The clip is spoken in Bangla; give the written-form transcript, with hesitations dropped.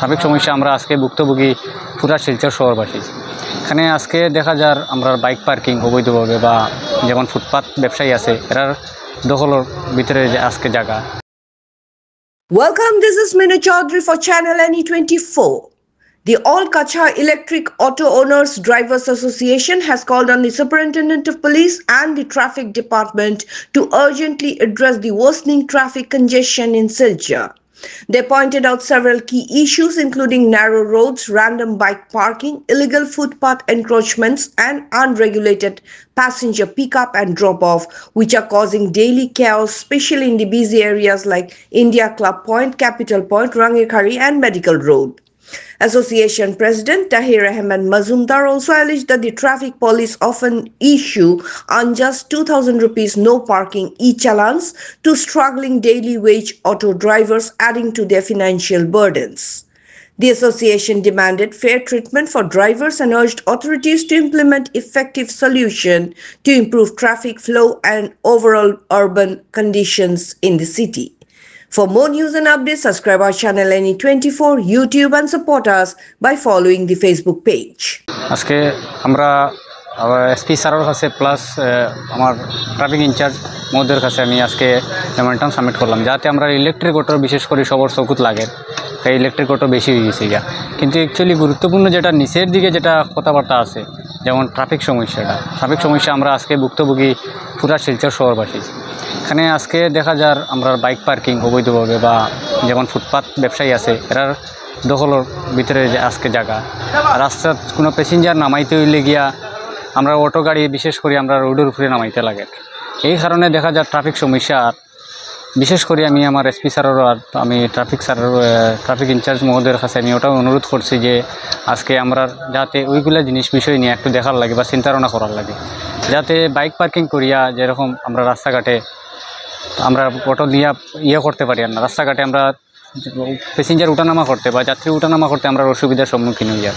ট্রাফিক সমস্যা আমরা আজকে ভুক্তভোগী পুরা শিলচর শহরবাসী। এখানে আজকে দেখা যার আমরা বাইক পার্কিং অবৈধভাবে বা যেমন ফুটপাত ব্যবসায়ী আছে এরার দখলের ভিতরে আজকে জায়গা। Welcome, this is Minu Chaudhary for Channel NE24. The All Kachar Electric Auto Owners Drivers Association has called on the Superintendent of Police and the Traffic Department to urgently address the worsening traffic congestion in Silchar. They pointed out several key issues including narrow roads, random bike parking, illegal footpath encroachments and unregulated passenger pickup and drop-off, which are causing daily chaos, especially in the busy areas like India Club Point, Capital Point, Rangikhari and Medical Road. Association President Tahir Ahmed Mazumdar also alleged that the traffic police often issue unjust 2,000 rupees no parking e-challans to struggling daily wage auto drivers, adding to their financial burdens. The association demanded fair treatment for drivers and urged authorities to implement effective solutions to improve traffic flow and overall urban conditions in the city. For more news and updates, subscribe our channel NE24, YouTube and support us by following the Facebook page. আজকে আমরা এসপি স্যারের কাছে প্লাস আমার ট্রাফিক ইনচার্জ মহোদয়ের কাছে আমি আজকে মেমোরেন্ডাম সাবমিট করলাম, যাতে আমরা ইলেকট্রিক অটো বিশেষ করে সবার চকুত লাগে। তাই ইলেকট্রিক অটো বেশি হয়ে গেছে গা, কিন্তু অ্যাকচুয়ালি গুরুত্বপূর্ণ যেটা নিচের দিকে যেটা কথাবার্তা আছে, যেমন ট্রাফিক সমস্যা আমরা আজকে ভুক্তভোগী পুরা শিলচর শহরবাসী। এখানে আজকে দেখা যার আমরা বাইক পার্কিং অবৈধভাবে বা যেমন ফুটপাত ব্যবসায়ী আছে এরার দখলের ভিতরে আজকে জায়গা। রাস্তার কোনো প্যাসেঞ্জার নামাইতে হইলে গিয়া আমরা অটো গাড়ি বিশেষ করে আমরা রোডের উপরে নামাইতে লাগে। এই কারণে দেখা যায় ট্রাফিক সমস্যা। বিশেষ করে আমি আমার এসপি স্যারেরও আর আমি ট্রাফিক ইনচার্জ মহোদয়ের কাছে আমি ওটাও অনুরোধ করছি যে আজকে আমরা যাতে ওইগুলো জিনিস বিষয় নিয়ে একটু দেখার লাগে বা চিন্তাধারণা করার লাগে, যাতে বাইক পার্কিং করিয়া যেরকম আমরা রাস্তাঘাটে আমরা অটো নিয়ে করতে পারি না, রাস্তাঘাটে আমরা প্যাসেঞ্জার উঠানামা করতে বা যাত্রী উঠানামা করতে আমরা অসুবিধার সম্মুখীন হইয়া।